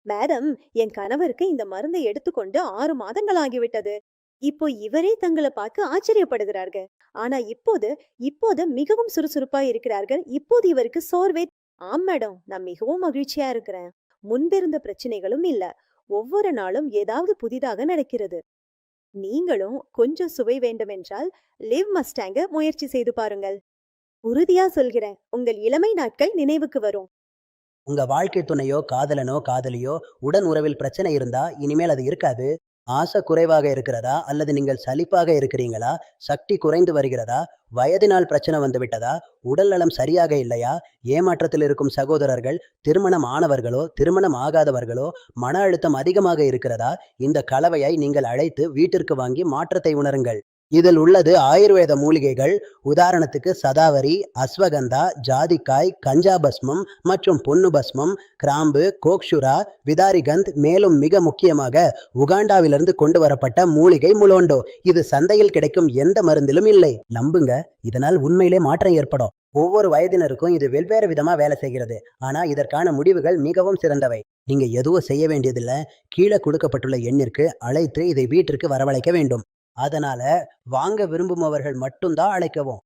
Madam, என் கணவருக்கு இந்த மருந்தை எடுத்துக்கொண்டு 6 மாதங்கள் ஆகிவிட்டது. இப்போ இவரே தங்கள பார்த்து ஆச்சரியப்படுகிறார்கள். ஆனா இப்போது மிகவும் சுறுசுறுப்பா இருக்கிறார்கள். இப்போது இவருக்கு சோர்வே. ஆம் மேடம், நான் மிகவும் மகிழ்ச்சியா இருக்கிறேன். முன்பிருந்த பிரச்சனைகளும் இல்ல. ஒவ்வொரு நாளும் ஏதாவது புதிதாக நடக்கிறது. நீங்களும் கொஞ்சம் சுவை வேண்டுமென்றால் லிவ் மஸ்டாங்க முயற்சி செய்து பாருங்கள். உறுதியா சொல்கிறேன், உங்கள் இளமை நாட்கள் நினைவுக்கு வரும். உங்க வாழ்க்கை துணையோ, காதலனோ, காதலியோ உடன் உறவில் பிரச்சனை இருந்தா இனிமேல் அது இருக்காது. ஆசை குறைவாக இருக்கிறதா? அல்லது நீங்கள் சலிப்பாக இருக்கிறீங்களா? சக்தி குறைந்து வருகிறதா? வயதினால் பிரச்சனை வந்து விட்டதா? உடல் நலம் சரியாக இல்லையா? ஏமாற்றத்தில் இருக்கும் சகோதரர்கள், திருமணம் ஆனவர்களோ, திருமணம் ஆகாதவர்களோ, மன அழுத்தம் அதிகமாக இருக்கிறதா? இந்த கலவையை நீங்கள் அழைத்து வீட்டிற்கு வாங்கி மாற்றத்தை உணருங்கள். இதில் உள்ளது ஆயுர்வேத மூலிகைகள். உதாரணத்துக்கு சதாவரி, அஸ்வகந்தா, ஜாதிக்காய், கஞ்சா பஸ்மம் மற்றும் பொன்னு பஸ்மம், கிராம்பு, கோக்ஷுரா, விதாரிகந்த், மேலும் மிக முக்கியமாக உகாண்டாவிலிருந்து கொண்டு வரப்பட்ட மூலிகை முலோண்டோ. இது சந்தையில் கிடைக்கும் எந்த மருந்திலும் இல்லை. நம்புங்க, இதனால் உண்மையிலே மாற்றம் ஏற்படும். ஒவ்வொரு வயதினருக்கும் இது வெவ்வேறு விதமா வேலை செய்கிறது. ஆனா இதற்கான முடிவுகள் மிகவும் சிறந்தவை. நீங்க எதுவும் செய்ய வேண்டியதில்லை. கீழே கொடுக்கப்பட்டுள்ள எண்ணிற்கு அழைத்து இதை வீட்டிற்கு வரவழைக்க வேண்டும். அதனால வாங்க விரும்புபவர்கள் மட்டும்தான் அழைக்கவும்.